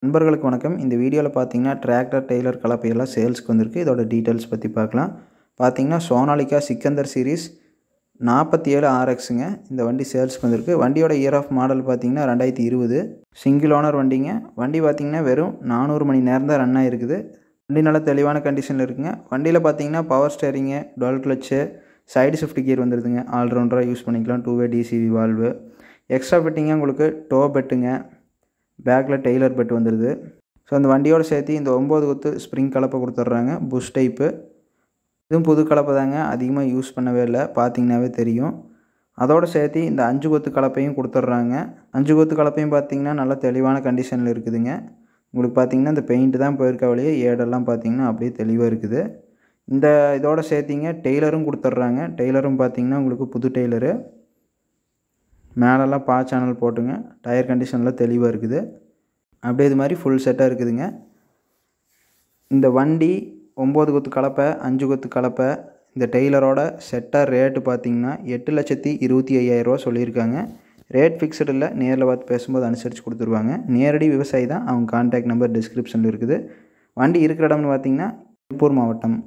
நண்பர்களுக்கு வணக்கம். இந்த வீடியோவில் பார்த்தீங்கன்னா டிராக்டர் டெய்லர் கலப்பையெல்லாம் சேல்ஸ்க்கு வந்திருக்கு. இதோட டீட்டெயில்ஸ் பற்றி பார்க்கலாம். பார்த்தீங்கன்னா சோனாலிகா சிக்கந்தர் சீரிஸ் 47 RXங்க. இந்த வண்டி சேல்ஸ்க்கு வந்திருக்கு. வண்டியோட இயர் ஆஃப் மாடல் பார்த்தீங்கன்னா 2020. சிங்கிள் ஓனர் வண்டிங்க. வண்டி பார்த்தீங்கன்னா வெறும் 400 மணி நேரம் தான் ரன் ஆகிருக்குது. வண்டி நல்லா தெளிவான கண்டிஷனில் இருக்குங்க. வண்டியில் பார்த்தீங்கன்னா power steering, dual clutch, side shift gear வந்துடுதுங்க. ஆல்ரவுண்டராக யூஸ் பண்ணிக்கலாம். 2-வே DCV வால்வு, எக்ஸ்ட்ரா ஃபிட்டிங்காக உங்களுக்கு டோ பெட்டுங்க, பேக்கில் டெய்லர் பெட் வந்துடுது. ஸோ அந்த வண்டியோடு சேர்த்து இந்த 9 கொத்து ஸ்ப்ரிங் கலப்பை கொடுத்துட்றாங்க. Push type. இதுவும் புது கலப்பை தாங்க, அதிகமாக யூஸ் பண்ணவே இல்லை, பார்த்தீங்கன்னாவே தெரியும். அதோடு சேர்த்து இந்த 5 கொத்து கலப்பையும் கொடுத்துட்றாங்க. 5 கொத்து கலப்பையும் பார்த்தீங்கன்னா நல்லா தெளிவான கண்டிஷனில் இருக்குதுங்க. உங்களுக்கு பார்த்தீங்கன்னா இந்த பெயிண்ட் தான் போயிருக்க வழியே, ஏடெல்லாம் பார்த்தீங்கன்னா அப்படியே தெளிவாக இருக்குது. இந்த இதோட சேர்த்திங்க டெய்லரும் கொடுத்துட்றாங்க. டெய்லரும் பார்த்தீங்கன்னா உங்களுக்கு புது டெய்லரு. மேலெல்லாம் சேனல் போட்டுங்க. டயர் கண்டிஷனில் தெளிவாக இருக்குது. அப்படியே இது மாதிரி ஃபுல் செட்டாக இருக்குதுங்க. இந்த வண்டி 9 கொத்து கலப்பை, 5 கொத்து கலப்பை, இந்த டெய்லரோட செட்டாக ரேட்டு பார்த்தீங்கன்னா 8,25,000 சொல்லியிருக்காங்க. ரேட் ஃபிக்ஸ்டு இல்லை, நேரில் பார்த்து பேசும்போது அனுசரித்து கொடுத்துருவாங்க. நேரடி விவசாயி தான். அவங்க கான்டாக்ட் நம்பர் டிஸ்கிரிப்ஷனில் இருக்குது. வண்டி இருக்கிற இடம்னு பார்த்தீங்கன்னா திருப்பூர் மாவட்டம்.